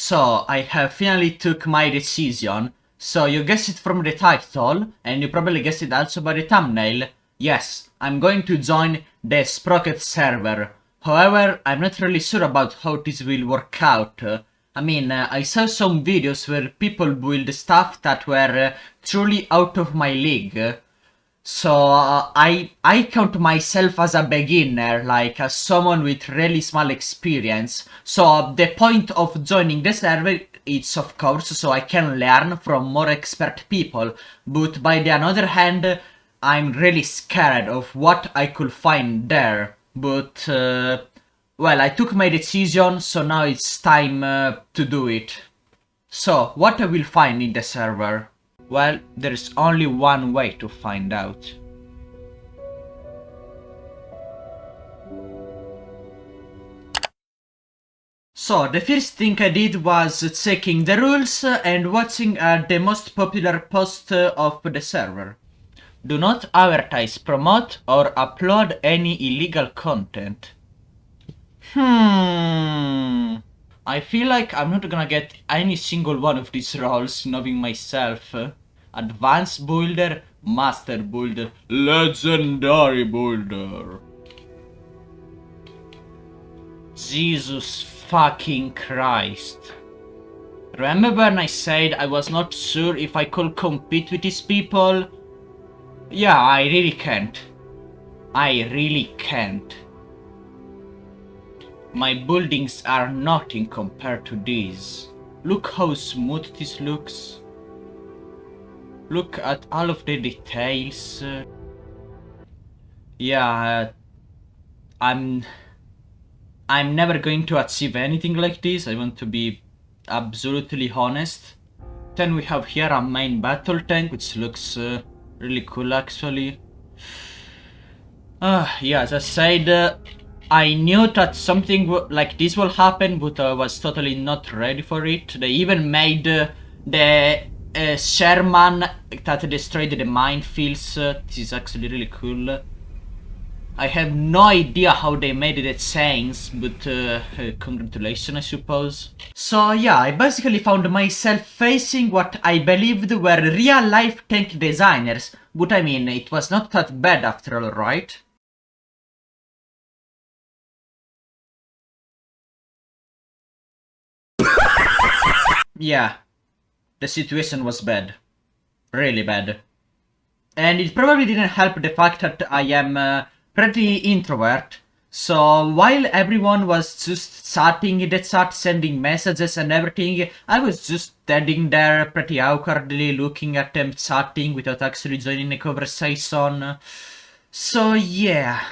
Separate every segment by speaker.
Speaker 1: So, I have finally took my decision. So, you guessed it from the title, and you probably guessed it also by the thumbnail. Yes, I'm going to join the Sprocket server. However, I'm not really sure about how this will work out. I saw some videos where people build stuff that were truly out of my league. So I count myself as a beginner, like as someone with really small experience. So the point of joining the server is of course so I can learn from more expert people. But by the other hand, I'm really scared of what I could find there. But well, I took my decision, so now it's time to do it. So what I will find in the server? Well, there's only one way to find out. So, the first thing I did was checking the rules and watching the most popular post of the server. Do not advertise, promote or upload any illegal content. I feel like I'm not gonna get any single one of these roles knowing myself. Advanced builder, master builder, legendary builder. Jesus fucking Christ. Remember when I said I was not sure if I could compete with these people? Yeah, I really can't. I really can't. My buildings are nothing compared to these. Look how smooth this looks. Look at all of the details. Yeah, I'm never going to achieve anything like this. I want to be absolutely honest. Then we have here a main battle tank, which looks really cool actually. Yeah, as I said, I knew that something like this will happen, but I was totally not ready for it. They even made the Sherman that destroyed the minefields. This is actually really cool. I have no idea how they made the chains, but congratulations, I suppose. So yeah, I basically found myself facing what I believed were real-life tank designers, but I mean, it was not that bad after all, right? Yeah, the situation was bad. Really bad. And it probably didn't help the fact that I am pretty introvert. So while everyone was just chatting in the chat, sending messages and everything, I was just standing there pretty awkwardly looking at them chatting without actually joining the conversation. So yeah.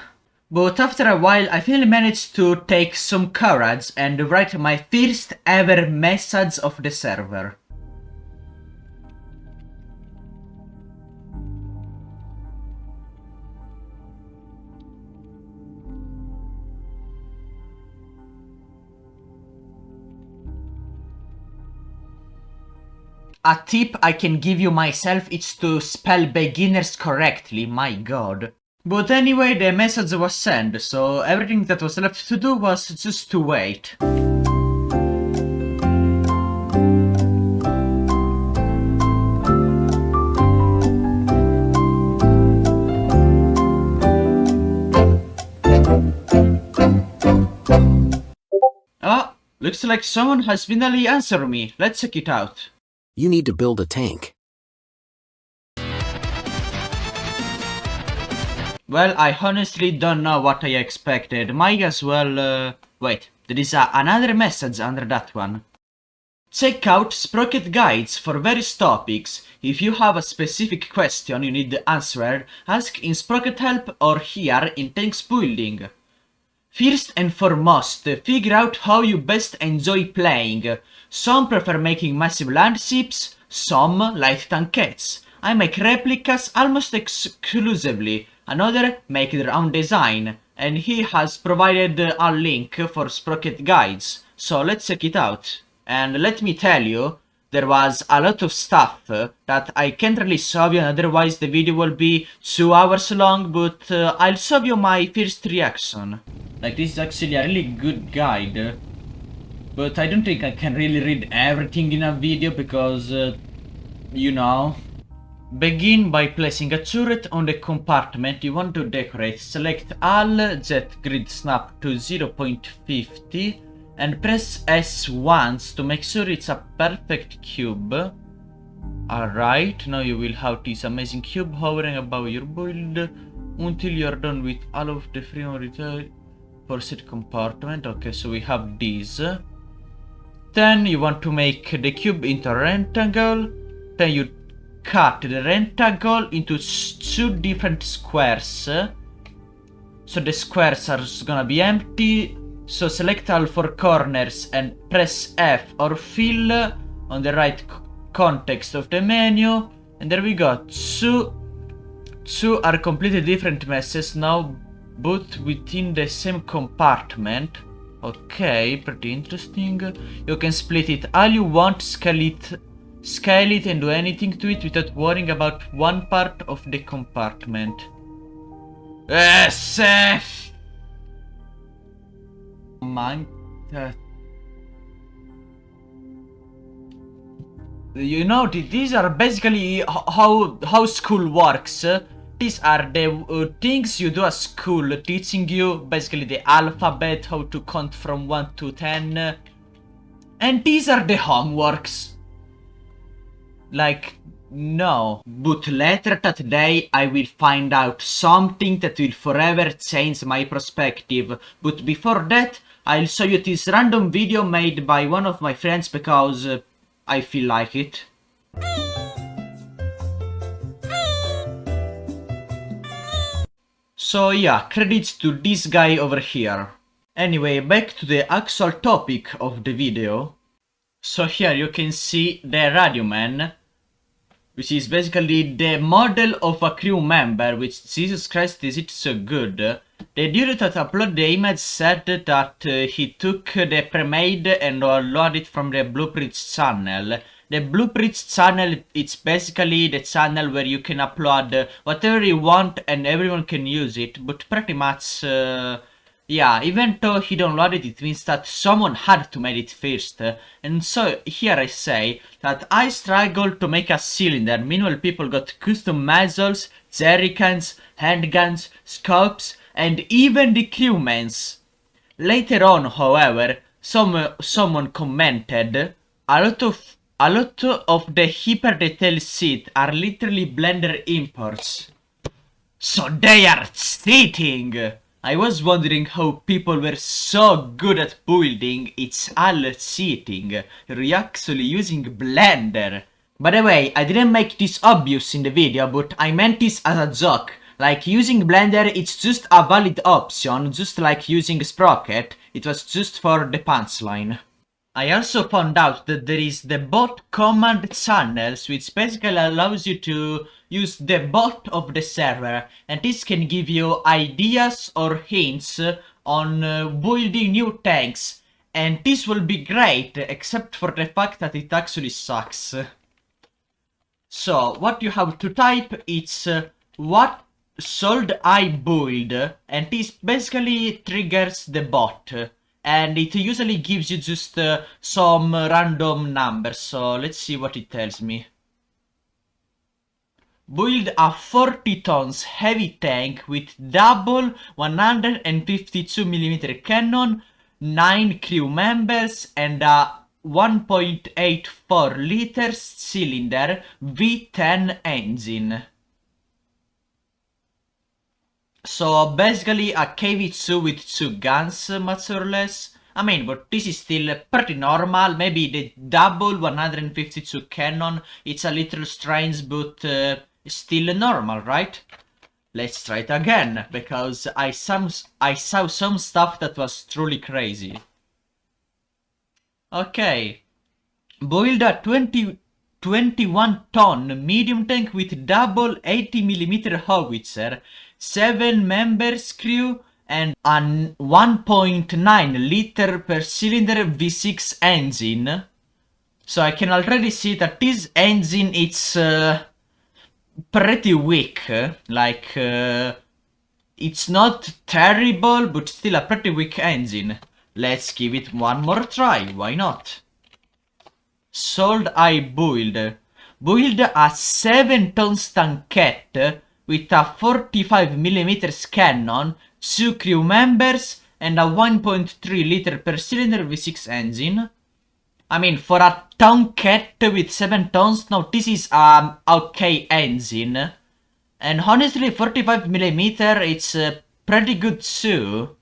Speaker 1: But after a while, I finally managed to take some courage and write my first ever message of the server. A tip I can give you myself is to spell beginners correctly, my god. But anyway, the message was sent, so everything that was left to do was just to wait. Oh, looks like someone has finally answered me. Let's check it out.
Speaker 2: You need to build a tank.
Speaker 1: Well, I honestly don't know what I expected. Might as well, wait, there is another message under that one. Check out Sprocket guides for various topics. If you have a specific question you need answered, ask in Sprocket help or here in tanks building. First and foremost, figure out how you best enjoy playing. Some prefer making massive landships, some light tankettes. I make replicas almost exclusively, another make their own design, and he has provided a link for Sprocket guides, so let's check it out. And let me tell you, there was a lot of stuff that I can't really show you, and otherwise the video will be 2 hours long, but I'll show you my first reaction. Like, this is actually a really good guide. But I don't think I can really read everything in a video because, you know. Begin by placing a turret on the compartment you want to decorate. Select all, set grid snap to 0.50 and press S once to make sure it's a perfect cube. Alright, now you will have this amazing cube hovering above your build until you're done with all of the freedom retail for set compartment. Okay, so we have these. Then you want to make the cube into a rectangle. Then you cut the rectangle into two different squares. So the squares are gonna be empty. So select all four corners and press F or fill on the right context of the menu. And there we go. Two are completely different messes now, both within the same compartment. Okay, pretty interesting. You can split it all you want, scale it and do anything to it without worrying about one part of the compartment. SF! You know, these are basically how school works. These are the things you do at school, teaching you basically the alphabet, how to count from 1 to 10. And these are the homeworks. Like, no. But later that day I will find out something that will forever change my perspective. But before that, I'll show you this random video made by one of my friends because I feel like it. So yeah, credits to this guy over here. Anyway, back to the actual topic of the video. So here you can see the Radio Man, which is basically the model of a crew member, which, Jesus Christ, is it so good. The dude that uploaded the image said that he took the pre-made and loaded it from the Blueprints channel. The Blueprints channel, it's basically the channel where you can upload whatever you want and everyone can use it, but pretty much, yeah, even though he downloaded it, means that someone had to make it first. And so here I say that I struggled to make a cylinder, meanwhile people got custom muzzles, jerrycans, handguns, scopes, and even the crewmans. Later on, however, someone commented, a lot of the hyper detailed shit are literally Blender imports. So they are cheating! I was wondering how people were so good at building, it's all cheating. You're actually using Blender. By the way, I didn't make this obvious in the video, but I meant this as a joke. Like, using Blender, it's just a valid option, just like using Sprocket. It was just for the punchline. I also found out that there is the bot command channels, which basically allows you to use the bot of the server, and this can give you ideas or hints on building new tanks, and this will be great, except for the fact that it actually sucks. So, what you have to type is what should I build, and this basically triggers the bot. And it usually gives you just some random numbers, so let's see what it tells me. Build a 40 tons heavy tank with double 152mm cannon, 9 crew members, and a 1.84 liters cylinder V10 engine. So basically a KV2 with 2 guns, much or less. I mean, but this is still pretty normal. Maybe the double 152 cannon, it's a little strange, but still normal, right? Let's try it again, because I saw some stuff that was truly crazy. Okay. Build a 21 ton medium tank with double 80mm howitzer, 7 members crew, and a 1.9 liter per cylinder V6 engine. So I can already see that this engine is pretty weak. It's not terrible, but still a pretty weak engine. Let's give it one more try, why not? Sold I build. Build a 7 tons tankette with a 45mm cannon, 2 crew members, and a 1.3 liter per cylinder V6 engine. I mean, for a tankette with 7 tons, now this is okay engine. And honestly, 45mm, it's pretty good too.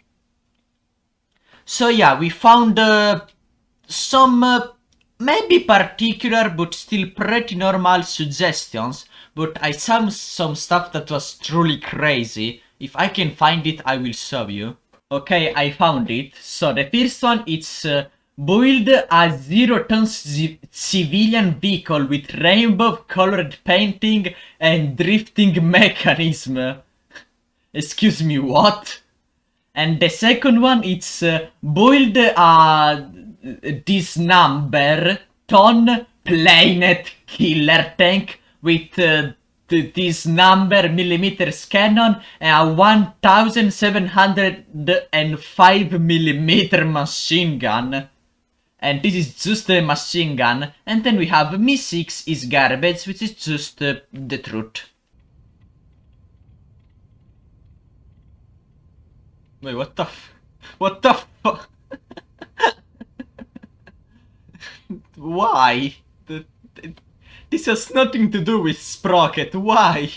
Speaker 1: So yeah, we found some maybe particular but still pretty normal suggestions, but I found some stuff that was truly crazy. If I can find it, I will show you. Okay, I found it. So the first one, it's build a 0 tons civilian vehicle with rainbow colored painting and drifting mechanism. Excuse me, what? And the second one, it's build this number ton planet killer tank with this number millimeters cannon and a 1705mm machine gun. And this is just the machine gun. And then we have Mi 6 is garbage, which is just the truth. Wait, what the fuck? Why? This has nothing to do with Sprocket, why?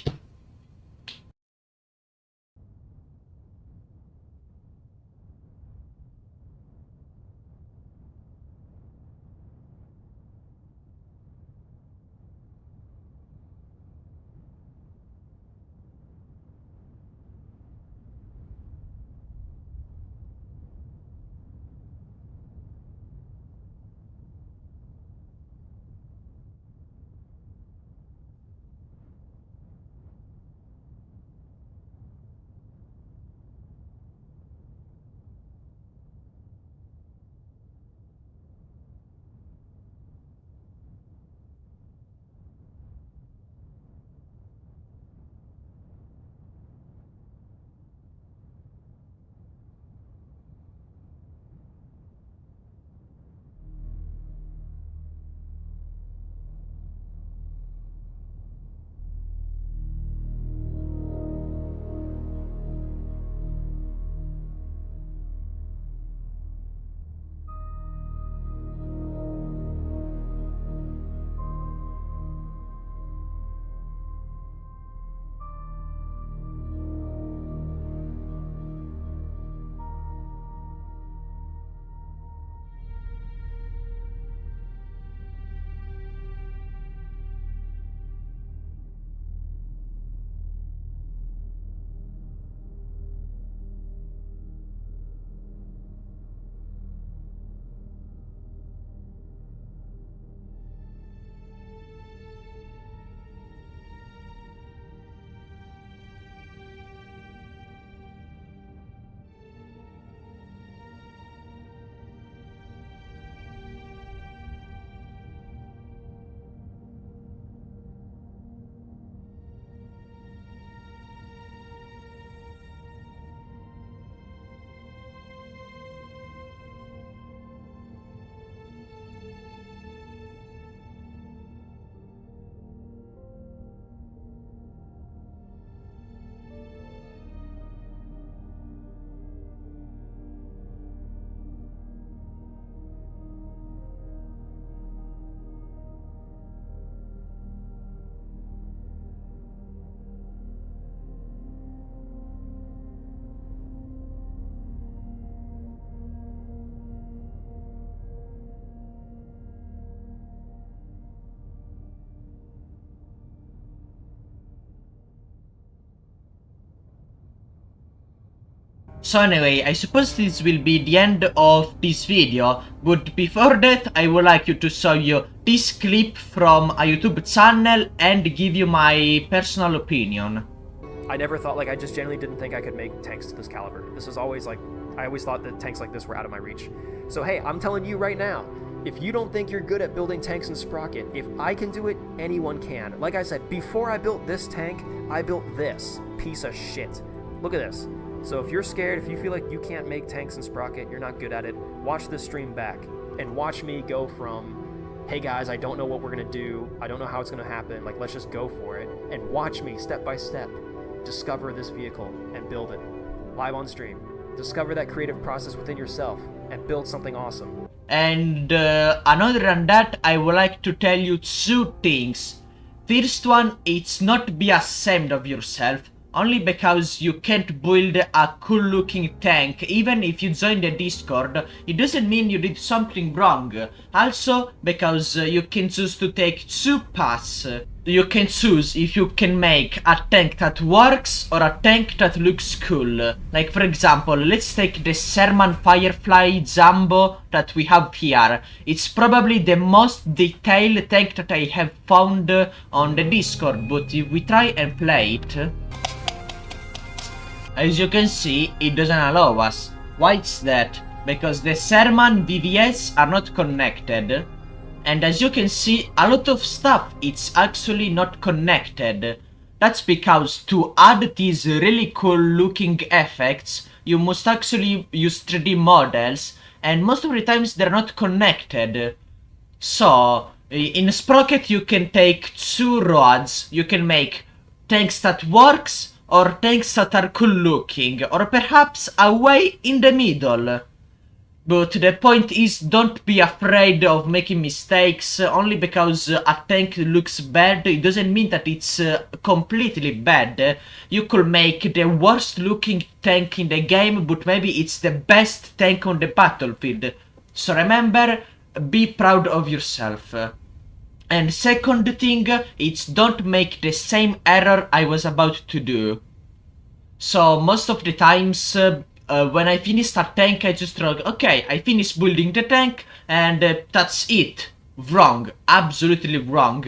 Speaker 1: So anyway, I suppose this will be the end of this video, but before that I would like you to show you this clip from a YouTube channel and give you my personal opinion.
Speaker 3: I never thought, like, I just genuinely didn't think I could make tanks to this caliber. This was always like, I always thought that tanks like this were out of my reach. So hey, I'm telling you right now, if you don't think you're good at building tanks in Sprocket, if I can do it, anyone can. Like I said, before I built this tank, I built this piece of shit. Look at this. So if you're scared, if you feel like you can't make tanks in Sprocket, you're not good at it, watch this stream back and watch me go from, hey guys, I don't know what we're gonna do, I don't know how it's gonna happen, like let's just go for it, and watch me step by step discover this vehicle and build it live on stream. Discover that creative process within yourself and build something awesome.
Speaker 1: And another than that, I would like to tell you two things. First one, it's not be ashamed of yourself, only because you can't build a cool looking tank. Even if you join the Discord, it doesn't mean you did something wrong. Also, because you can choose to take two paths. You can choose if you can make a tank that works or a tank that looks cool. Like for example, let's take the Sherman Firefly Jumbo that we have here. It's probably the most detailed tank that I have found on the Discord, but if we try and play it, as you can see, it doesn't allow us. Why is that? Because the Sherman VVS are not connected. And as you can see, a lot of stuff it's actually not connected. That's because to add these really cool looking effects, you must actually use 3D models, and most of the times they're not connected. So, in Sprocket you can take two roads, you can make tanks that works, or tanks that are cool looking, or perhaps a way in the middle. But the point is, don't be afraid of making mistakes. Only because a tank looks bad, it doesn't mean that it's completely bad. You could make the worst looking tank in the game, but maybe it's the best tank on the battlefield. So remember, be proud of yourself. And second thing, it's don't make the same error I was about to do. So most of the times, when I finish a tank, I just thought, okay, I finished building the tank, and that's it. Wrong. Absolutely wrong.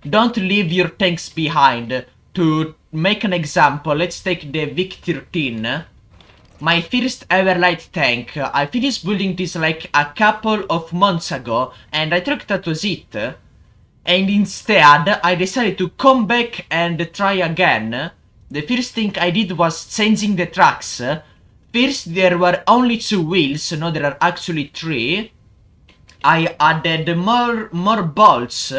Speaker 1: Don't leave your tanks behind. To make an example, let's take the Vic-13. My first ever light tank. I finished building this like a couple of months ago, and I thought that was it. And instead, I decided to come back and try again. The first thing I did was changing the tracks. First, there were only 2 wheels, now there are actually 3. I added more bolts,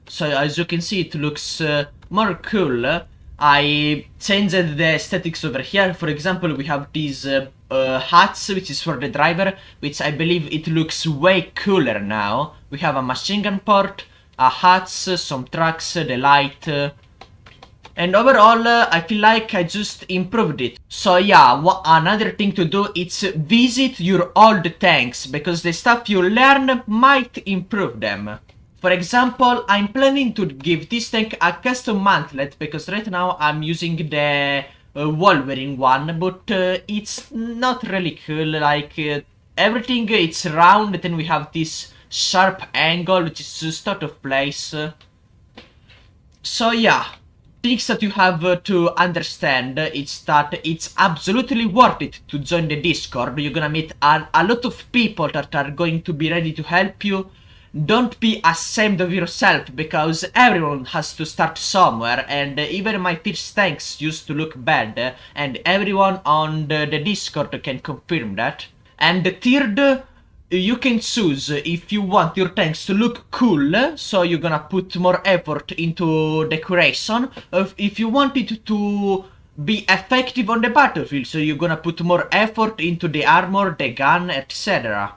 Speaker 1: so as you can see it looks more cool. I changed the aesthetics over here. For example, we have these hats, which is for the driver, which I believe it looks way cooler now. We have a machine gun port, a hats, some trucks, the light. And overall, I feel like I just improved it. So yeah, another thing to do is visit your old tanks, because the stuff you learn might improve them. For example, I'm planning to give this tank a custom mantlet, because right now I'm using the Wolverine one, but it's not really cool. Like, everything it's round, then we have this sharp angle, which is just out of place. So yeah. Things that you have to understand is that it's absolutely worth it to join the Discord. You're gonna meet a lot of people that are going to be ready to help you. Don't be ashamed of yourself, because everyone has to start somewhere, and even my first tanks used to look bad, and everyone on the Discord can confirm that. And the third, you can choose if you want your tanks to look cool, so you're gonna put more effort into decoration. If you want it to be effective on the battlefield, so you're gonna put more effort into the armor, the gun, etc.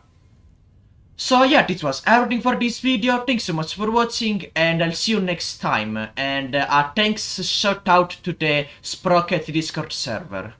Speaker 1: So yeah, this was everything for this video. Thanks so much for watching, and I'll see you next time. And thanks shout out to the Sprocket Discord server.